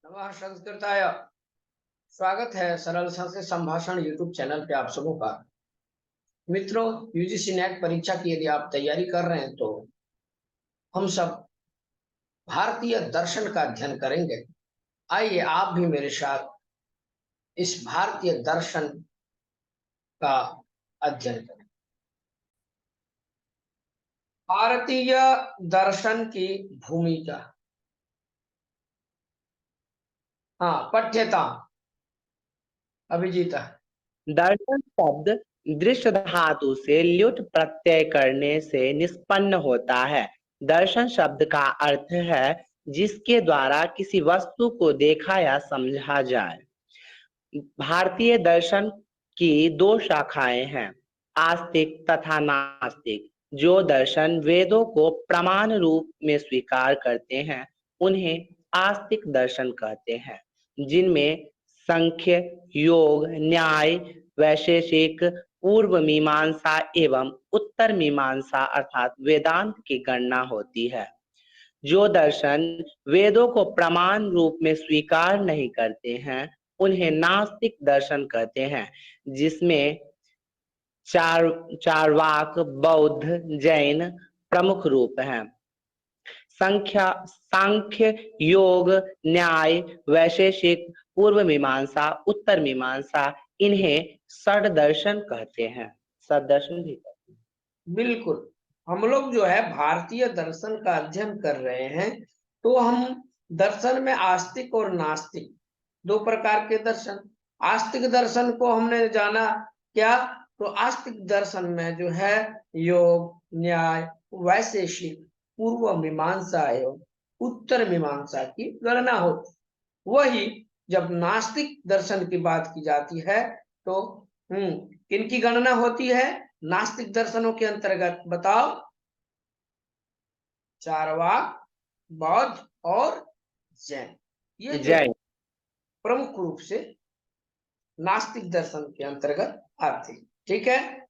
नमः संस्कृताय। स्वागत है सरल संस्कृत संभाषण यूट्यूब चैनल पे आप सबों का। मित्रों, यूजीसी नेट परीक्षा की यदि आप तैयारी कर रहे हैं तो हम सब भारतीय दर्शन का अध्ययन करेंगे। आइए आप भी मेरे साथ इस भारतीय दर्शन का अध्ययन करें। भारतीय दर्शन की भूमिका। हाँ, पठ्यता अभिजीता। दर्शन शब्द दृश्य धातु से ल्युट प्रत्यय करने से निष्पन्न होता है। दर्शन शब्द का अर्थ है जिसके द्वारा किसी वस्तु को देखा या समझा जाए। भारतीय दर्शन की दो शाखाएं हैं, आस्तिक तथा नास्तिक। जो दर्शन वेदों को प्रमाण रूप में स्वीकार करते हैं उन्हें आस्तिक दर्शन कहते हैं, जिनमें सांख्य, योग, न्याय, वैशेषिक, पूर्व मीमांसा एवं उत्तर मीमांसा अर्थात वेदांत की गणना होती है। जो दर्शन वेदों को प्रमाण रूप में स्वीकार नहीं करते हैं उन्हें नास्तिक दर्शन कहते हैं, जिसमें चार्वाक, बौद्ध, जैन प्रमुख रूप हैं। सांख्य, योग, न्याय, वैशेषिक, पूर्व मीमांसा, उत्तर मीमांसा, इन्हें षड दर्शन कहते हैं। सदर्शन भी कहते हैं। बिल्कुल, हम लोग जो है भारतीय दर्शन का अध्ययन कर रहे हैं, तो हम दर्शन में आस्तिक और नास्तिक दो प्रकार के दर्शन। आस्तिक दर्शन को हमने जाना क्या, तो आस्तिक दर्शन में जो है योग, न्याय, वैशेषिक, पूर्व मीमांसा एवं उत्तर मीमांसा की गणना होती। वही जब नास्तिक दर्शन की बात की जाती है तो किनकी गणना होती है नास्तिक दर्शनों के अंतर्गत? बताओ। चार्वाक, बौद्ध और जैन, ये जो जय। प्रमुख रूप से नास्तिक दर्शन के अंतर्गत आते हैं। ठीक है,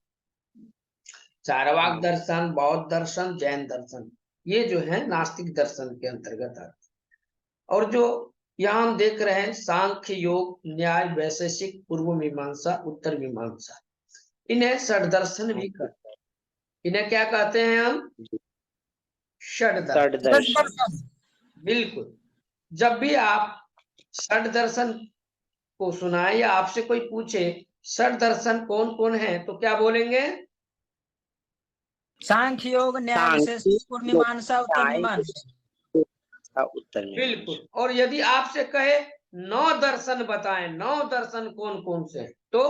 चार्वाक दर्शन, बौद्ध दर्शन, जैन दर्शन, ये जो है नास्तिक दर्शन के अंतर्गत आते हैं। और जो यहाँ हम देख रहे हैं सांख्य, योग, न्याय, वैशेषिक, पूर्व मीमांसा, उत्तर मीमांसा, इन्हें षड दर्शन भी कहते हैं। इन्हें क्या कहते हैं हम? षड दर्शन। बिल्कुल, जब भी आप षड दर्शन को सुनाए या आपसे कोई पूछे षड दर्शन कौन कौन है तो क्या बोलेंगे? सांख्य, योग, न्याय, वैशेषिक, पूर्व मीमांसा, उत्तर मीमांसा। उत्तर में। बिल्कुल, और यदि आपसे कहे 9 दर्शन बताएं, 9 दर्शन कौन कौन से हैं, तो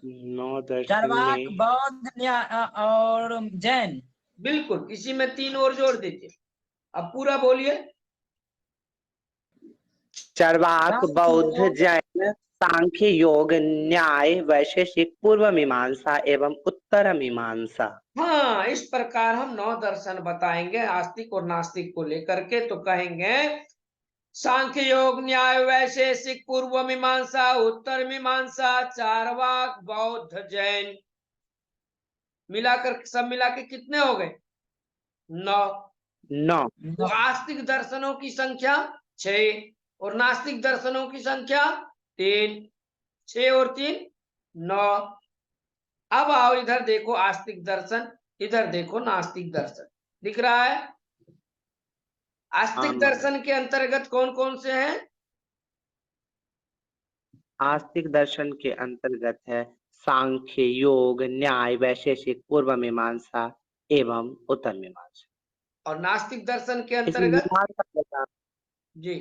9 दर्शन चार्वाक, में बौद्ध, न्याय और जैन। बिल्कुल, इसी में 3 और जोड़ दीजिए। अब पूरा बोलिए। चार्वाक, बौद्ध, जैन, सांख्य, योग, न्याय, वैशेषिक, पूर्व मीमांसा एवं उत्तर मीमांसा। हाँ, इस प्रकार हम 9 दर्शन बताएंगे आस्तिक और नास्तिक को लेकर के। तो कहेंगे सांख्य, योग, न्याय, वैशेषिक, पूर्व मीमांसा, उत्तर मीमांसा, चार्वाक, बौद्ध, जैन, मिलाकर सब मिला के कितने हो गए? 9। 9। तो आस्तिक दर्शनों की संख्या 6 और नास्तिक दर्शनों की संख्या 3। 6 और 3 9। अब आओ इधर देखो आस्तिक दर्शन, इधर देखो नास्तिक दर्शन, दिख रहा है? आस्तिक दर्शन के अंतर्गत कौन कौन से हैं? आस्तिक दर्शन के अंतर्गत है सांख्य, योग, न्याय, वैशेषिक, पूर्व मीमांसा एवं उत्तर मीमांसा। और नास्तिक दर्शन के इसमें अंतर्गत? मीमांसा बता, जी,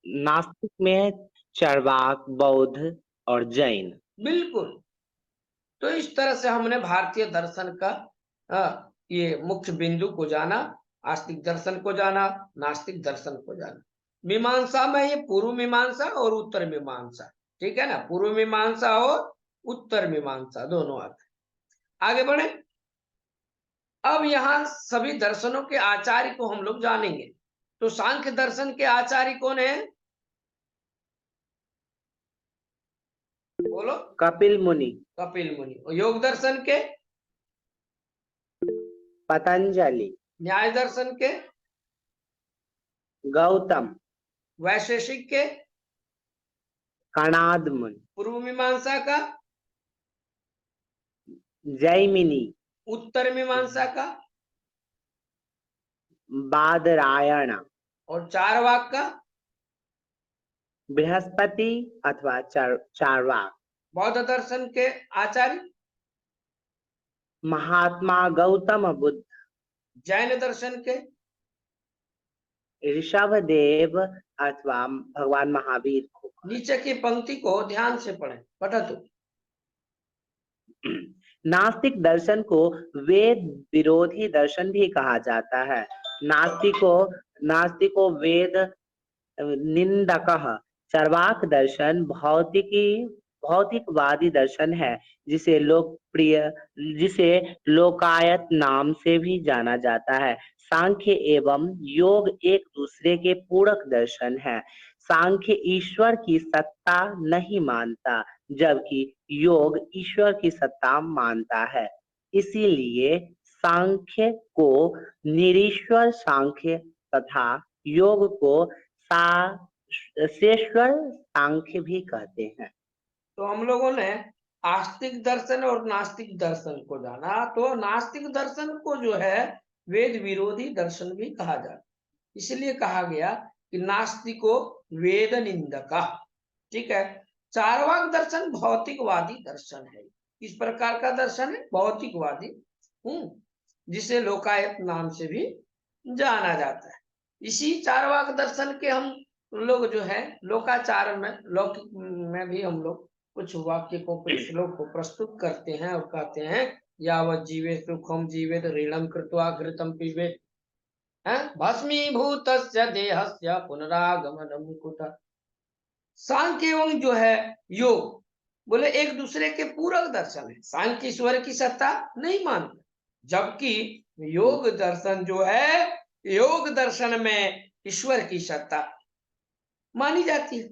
नास्तिक में चार्वाक, बौद्ध और जैन। बिल्कुल। तो इस तरह से हमने भारतीय दर्शन का ये मुख्य बिंदु को जाना, आस्तिक दर्शन को जाना, नास्तिक दर्शन को जाना। मीमांसा में ये पूर्व मीमांसा और उत्तर मीमांसा, ठीक है ना, पूर्व मीमांसा और उत्तर मीमांसा दोनों आते हैं। आगे बढ़े। अब यहाँ सभी दर्शनों के आचार्य को हम लोग जानेंगे। तो सांख्य दर्शन के आचार्य कौन है? बोलो। कपिल मुनि। कपिल मुनि। और योग दर्शन के? पतंजलि। न्याय दर्शन के? गौतम, वैशेषिक के कणाद मुनि, पूर्व मीमांसा का, जैमिनी, उत्तर मीमांसा का, बादरायण, और चारवाक का, बृहस्पति अथवा चारवाक, बौद्ध दर्शन के आचार्य, महात्मा गौतम बुद्ध, जैन दर्शन के, ऋषभदेव अथवा भगवान महावीर को। नीचे की पंक्ति को ध्यान से पढ़ें। पठतु। नास्तिक दर्शन को वेद विरोधी दर्शन भी कहा जाता है। नास्तिको वेद निंदकः। चार्वाक दर्शन भौतिकवादी दर्शन है, जिसे लोकायत नाम से भी जाना जाता है। सांख्य एवं योग एक दूसरे के पूरक दर्शन है। सांख्य ईश्वर की सत्ता नहीं मानता, जबकि योग ईश्वर की सत्ता मानता है। इसीलिए सांख्य को निरीश्वर सांख्य तथा योग को शेश्वर सांख्य भी कहते हैं। तो हम लोगों ने आस्तिक दर्शन और नास्तिक दर्शन को जाना। तो नास्तिक दर्शन को जो है वेद विरोधी दर्शन भी कहा जाता, इसलिए कहा गया कि नास्तिको वेद निंदका। ठीक है। चारवाक दर्शन भौतिकवादी दर्शन है। इस प्रकार का दर्शन है भौतिकवादी, जिसे लोकायत नाम से भी जाना जाता है। इसी चारवाक दर्शन के हम लोग जो है लोकाचार में, लौकिक में भी हम लोग कुछ वाक्य को, कुछ श्लोक को प्रस्तुत करते हैं और कहते हैं यावत् जीवे सुखम जीवेत ऋणम कृत्वा घृतम पीबेत भस्मीभूतस्य देहस्य पुनरागमनम कुतः। सांख्य एवं जो है योग बोले एक दूसरे के पूरक दर्शन है। सांख्य ईश्वर की सत्ता नहीं मानते, जबकि योग दर्शन जो है, योग दर्शन में ईश्वर की सत्ता मानी जाती है।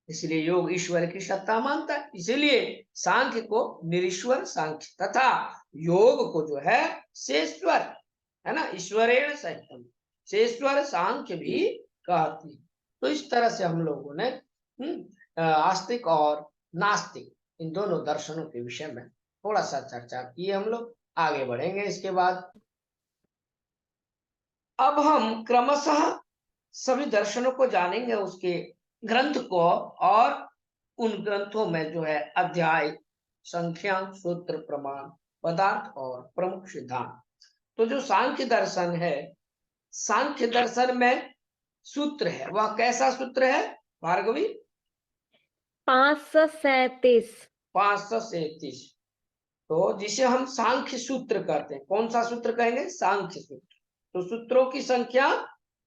इसलिए योग ईश्वर की सत्ता मानता है। इसलिए सांख्य को निरीश्वर सांख्य तथा योग को जो है शेश्वर, है ना, ईश्वरेण सहितम शेश्वर सांख्य भी कहती है। तो इस तरह से हम लोगों ने आस्तिक और नास्तिक इन दोनों दर्शनों के विषय में थोड़ा सा चर्चा की। हम लोग आगे बढ़ेंगे इसके बाद। अब हम क्रमशः सभी दर्शनों को जानेंगे, उसके ग्रंथ को, और उन ग्रंथों में जो है अध्याय, संख्या, सूत्र, प्रमाण, पदार्थ और प्रमुख सिद्धांत। तो जो सांख्य दर्शन है, सांख्य दर्शन में सूत्र है, वह कैसा सूत्र है भार्गवी? 537। 537। तो जिसे हम सांख्य सूत्र कहते हैं। कौन सा सूत्र कहेंगे? सांख्य सूत्र। तो सूत्रों की संख्या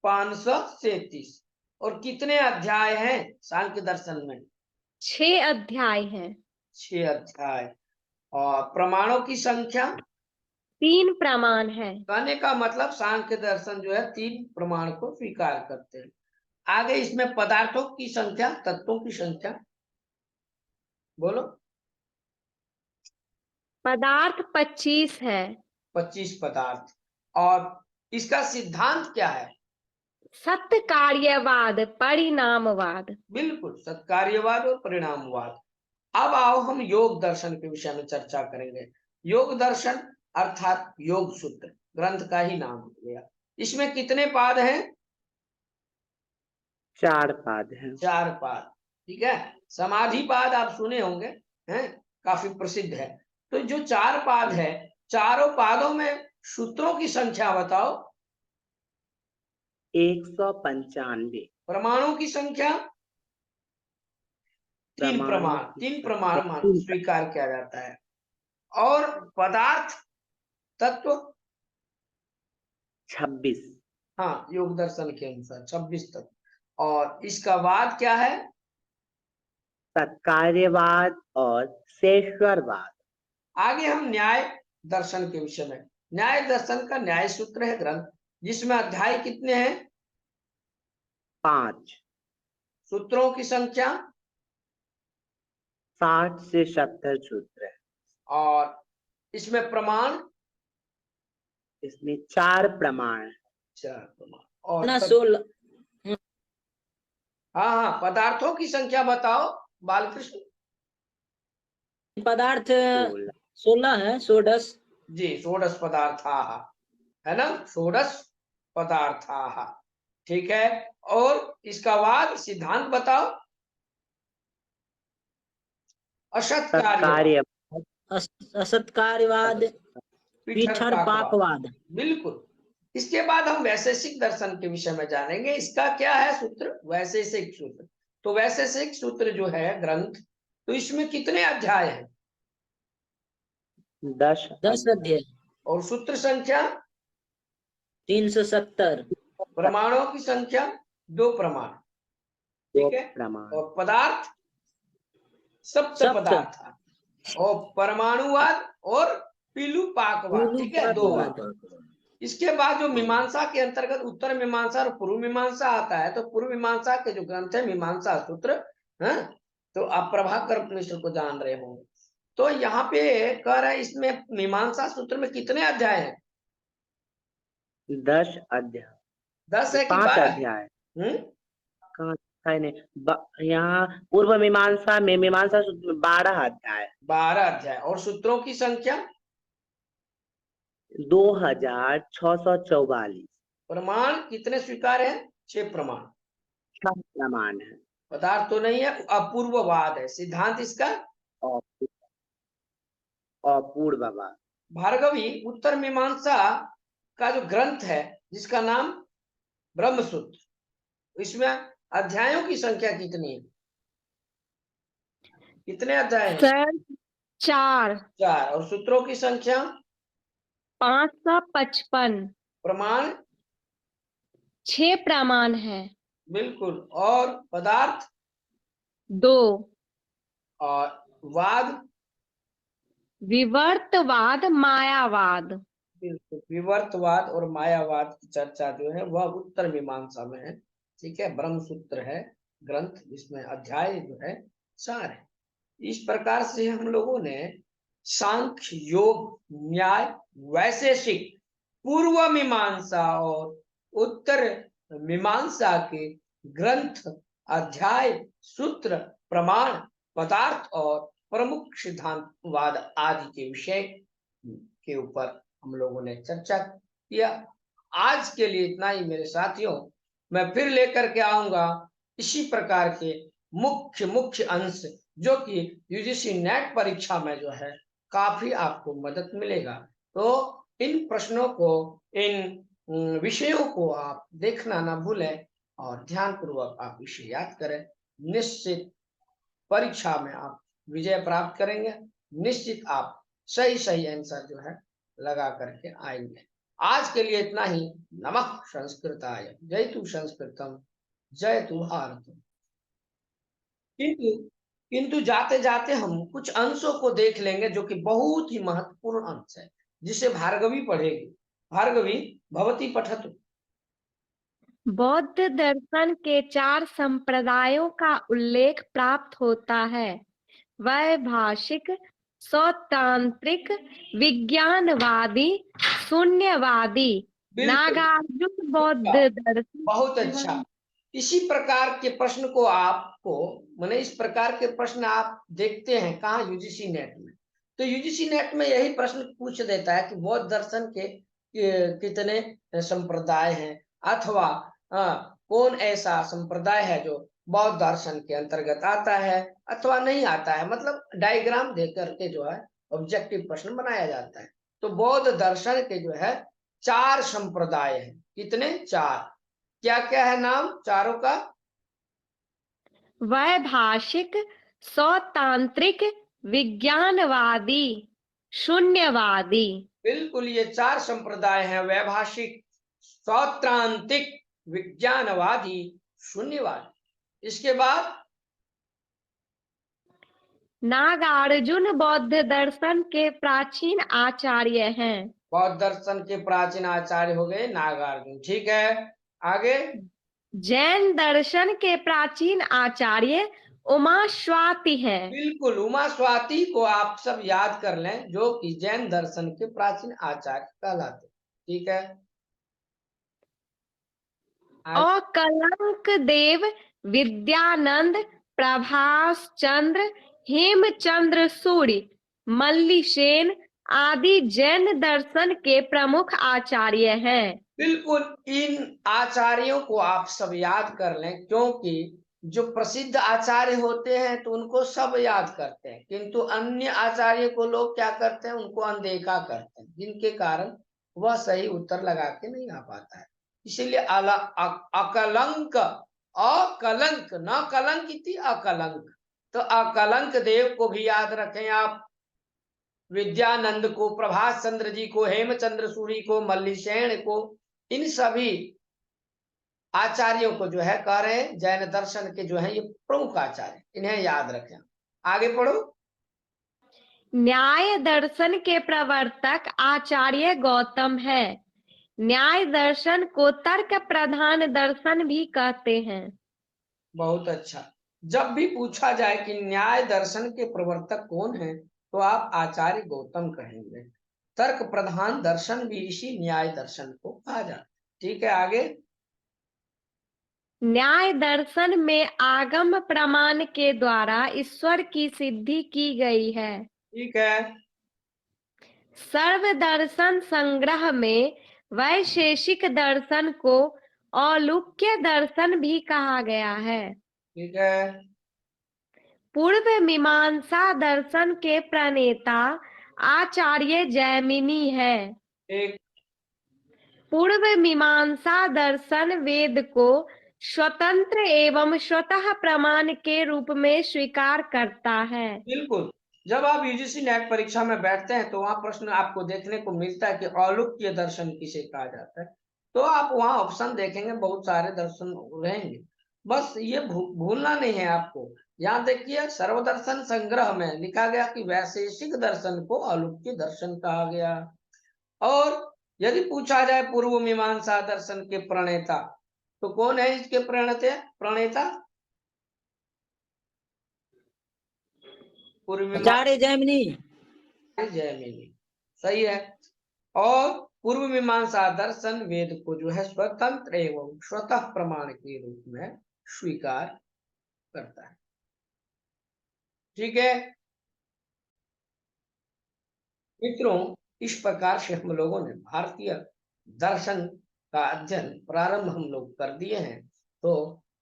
537। और कितने अध्याय हैं सांख्य दर्शन में? 6 अध्याय हैं। 6 अध्याय। और प्रमाणों की संख्या? 3 प्रमाण है। कहने का मतलब सांख्य दर्शन जो है 3 प्रमाण को स्वीकार करते हैं। आगे इसमें पदार्थों की संख्या, तत्वों की संख्या बोलो। पदार्थ 25 है। 25 पदार्थ। और इसका सिद्धांत क्या है? सत्य कार्यवाद, परिणामवाद। बिल्कुल, सत्कार्यवाद और परिणामवाद। अब आओ हम योग दर्शन के विषय में चर्चा करेंगे। योग दर्शन अर्थात योग सूत्र, ग्रंथ का ही नाम हो गया। इसमें कितने पाद हैं? 4 पाद हैं। 4 पाद। ठीक है। समाधि पाद आप सुने होंगे, हैं, काफी प्रसिद्ध है। तो जो 4 पाद है, चारों पादों में सूत्रों की संख्या बताओ। 195। प्रमाणों की संख्या? 3 प्रमाण। 3 प्रमाण स्वीकार किया जाता है। और पदार्थ तत्व? 26। हाँ, योग दर्शन के अनुसार 26 तत्व। और इसका वाद क्या है? सत्कार्यवाद और शेश्वरवाद। आगे हम न्याय दर्शन के विषय में। न्याय दर्शन का न्याय सूत्र है ग्रंथ, जिसमें अध्याय कितने हैं? 5। सूत्रों की संख्या? 60 से 70 सूत्र है। और इसमें प्रमाण? इसमें 4 प्रमाण। 4 प्रमाण। और 16। हाँ हाँ, पदार्थों की संख्या बताओ बालकृष्ण। पदार्थ 16। 16 है, षोडश। जी, षोडश पदार्थाः, है ना, षोडश पदार्थाः। ठीक है, और इसका बाद सिद्धांत बताओ। असत कार्यवाद, सत्कार्य असत्कार्यवाद, पिठर पाकवाद, पाकवाद। बिल्कुल। इसके बाद हम वैशेषिक दर्शन के विषय में जानेंगे। इसका क्या है सूत्र? वैशेषिक सूत्र। तो वैशेषिक सूत्र जो है ग्रंथ, तो इसमें कितने अध्याय हैं? 10 10 अध्याय, और सूत्र संख्या? 370। प्रमाणों की संख्या? 2 प्रमाण। ठीक है, प्रमाण। और पदार्थ? सप्त सप्त। पदार्थ। और परमाणुवाद और पिलुपाकवाद, ठीक है, 2 पाकवाद। बार। इसके बाद जो मीमांसा के अंतर्गत उत्तर मीमांसा और पूर्व मीमांसा आता है, तो पूर्व मीमांसा के जो ग्रंथ है मीमांसा सूत्र, है, तो आप प्रभाकर मिश्र को जान रहे होंगे। तो यहाँ पे कह रहा है इसमें मीमांसा सूत्र में कितने अध्याय हैं? 10 अध्याय। 10 है कि 5 12? अध्याय। कहाँ है नहीं, यहाँ पूर्व मीमांसा में मीमांसा सूत्र में 12 अध्याय। 12 अध्याय। और सूत्रों की संख्या? 2644। प्रमाण कितने स्वीकार है? 6 प्रमाण। 6 प्रमाण है। पदार्थ तो नहीं है, अपूर्ववाद है। सिद्धांत इसका? और अपूर्ववाद। भार्गवी, उत्तर मीमांसा का जो ग्रंथ है जिसका नाम ब्रह्मसूत्र, इसमें अध्यायों की संख्या कितनी है? कितने अध्याय हैं? सर 4। 4। और सूत्रों की संख्या? 555। प्रमाण? 6 प्रमाण है। बिल्कुल। और पदार्थ? 2। और वाद? विवर्तवाद, मायावाद। बिल्कुल, विवर्तवाद और मायावाद की चर्चा जो है वह उत्तर मीमांसा में है। ठीक है, ब्रह्मसूत्र है ग्रंथ, जिसमें अध्याय जो है 4 है। इस प्रकार से हम लोगों ने सांख्य, योग, न्याय, वैशेषिक, पूर्व मीमांसा और उत्तर मीमांसा के ग्रंथ, अध्याय, सूत्र, प्रमाण, पदार्थ और प्रमुख सिद्धांतवाद आदि के विषय के ऊपर हम लोगों ने चर्चा किया। आज के लिए इतना ही मेरे साथियों। मैं फिर लेकर के आऊंगा इसी प्रकार के मुख्य मुख्य अंश, जो कि यूजीसी नेट परीक्षा में जो है काफी आपको मदद मिलेगा। तो इन प्रश्नों को, इन विषयों को आप देखना ना भूलें और ध्यान पूर्वक आप इसे याद करें। निश्चित परीक्षा में आप विजय प्राप्त करेंगे। निश्चित आप सही सही आंसर जो है लगा करके आएंगे। आज के लिए इतना ही। नमः संस्कृताय, जयतु संस्कृतम, जयतु भारतम। किंतु किंतु जाते जाते हम कुछ अंशों को देख लेंगे जो कि बहुत ही महत्वपूर्ण अंश है, जिसे भार्गवी पढ़ेगी। भार्गवी, भवती पठतु। बौद्ध दर्शन के 4 संप्रदायों का उल्लेख प्राप्त होता है। वैभाषिक, सौतांत्रिक, विज्ञानवादी, शून्यवादी, बिल्कुल, नागार्जुन बौद्ध दर्शन। बहुत अच्छा। इसी प्रकार के प्रश्न को आपको, माने इस प्रकार के प्रश्न आप देखते हैं कहाँ? यूजीसी नेट में। तो यूजीसी नेट में यही प्रश्न पूछ देता है कि बौद्ध दर्शन के कितने संप्रदाय हैं, अथवा कौन ऐसा संप्रदाय है जो बौद्ध दर्शन के अंतर्गत आता है अथवा नहीं आता है। मतलब डायग्राम दे करके जो है ऑब्जेक्टिव प्रश्न बनाया जाता है। तो बौद्ध दर्शन के जो है 4 संप्रदाय हैं। कितने? 4। क्या क्या है नाम चारों का? वैभाषिक, सौतांत्रिक, विज्ञानवादी, शून्यवादी। बिल्कुल, ये 4 संप्रदाय हैं: वैभाषिक, सौत्रांतिक, विज्ञानवादी, शून्यवादी। इसके बाद नागार्जुन बौद्ध दर्शन के प्राचीन आचार्य हैं। बौद्ध दर्शन के प्राचीन आचार्य हो गए नागार्जुन। ठीक है, आगे। जैन दर्शन के प्राचीन आचार्य उमास्वाति हैं। बिल्कुल, उमा स्वाति को आप सब याद कर लें, जो कि जैन दर्शन के प्राचीन आचार्य कहलाते। ठीक है, और कलंक देव विद्यानंद, प्रभास चंद्र, हेमचंद्र सूर्य, मल्लिसेन आदि जैन दर्शन के प्रमुख आचार्य हैं। बिल्कुल, इन आचार्यों को आप सब याद कर लें, क्योंकि जो प्रसिद्ध आचार्य होते हैं तो उनको सब याद करते हैं, किंतु अन्य आचार्य को लोग क्या करते हैं, उनको अनदेखा करते हैं, जिनके कारण वह सही उत्तर लगा के नहीं आ पाता है। इसीलिए अकलंक, अकलंक, न कलंक इति अकलंक, तो अकलंक देव को भी याद रखें आप, विद्यानंद को, प्रभास चंद्र जी को, हेमचंद्र सूरी को, मल्लिसेन को, इन सभी आचार्यों को जो है कह रहे हैं जैन दर्शन के जो है ये प्रमुख आचार्य, इन्हें याद रखें। आगे पढ़ो। न्याय दर्शन के प्रवर्तक आचार्य गौतम है। न्याय दर्शन को तर्क प्रधान दर्शन भी कहते हैं। बहुत अच्छा। जब भी पूछा जाए कि न्याय दर्शन के प्रवर्तक कौन है, तो आप आचार्य गौतम कहेंगे। तर्क प्रधान दर्शन भी इसी न्याय दर्शन को कहा जाता है। ठीक है, आगे। न्याय दर्शन में आगम प्रमाण के द्वारा ईश्वर की सिद्धि की गई है। ठीक है। सर्व दर्शन संग्रह में वैशेषिक दर्शन को औलूक्य दर्शन भी कहा गया है। ठीक है। पूर्व मीमांसा दर्शन के प्रणेता आचार्य जैमिनी है। एक पूर्व मीमांसा दर्शन वेद को स्वतंत्र एवं स्वतः प्रमाण के रूप में स्वीकार करता है। बिल्कुल, जब आप यूजीसी नेट परीक्षा में बैठते हैं तो वहां प्रश्न आपको देखने को मिलता है कि औलूक्य दर्शन किसे कहा जाता है, तो आप वहां ऑप्शन देखेंगे, बहुत सारे दर्शन रहेंगे। बस ये भूलना नहीं है आपको। यहाँ देखिए, सर्वदर्शन संग्रह में लिखा गया कि वैशेषिक दर्शन को औलूक्य दर्शन कहा गया। और यदि पूछा जाए पूर्व मीमांसा दर्शन के प्रणेता, तो कौन है इसके प्रणेता? पूर्व आचार्य जैमिनी। जैमिनी, सही है। और पूर्व मीमांसा दर्शन वेद को जो है स्वतंत्र एवं स्वतः प्रमाण के रूप में स्वीकार करता है। ठीक है मित्रों, इस प्रकार से हम लोगों ने भारतीय दर्शन का अध्ययन प्रारंभ हम लोग कर दिए हैं। तो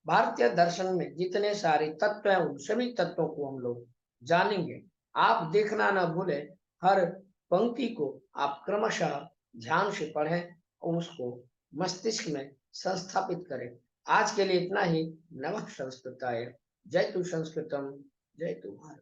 भारतीय दर्शन में जितने सारे तत्व हैं, उन सभी तत्वों को हम लोग जानेंगे। आप देखना ना भूलें, हर पंक्ति को आप क्रमशः ध्यान से पढ़ें और उसको मस्तिष्क में संस्थापित करें। आज के लिए इतना ही। नमः संस्कृताय। जय तु संस्कृतम, जय तु भारत।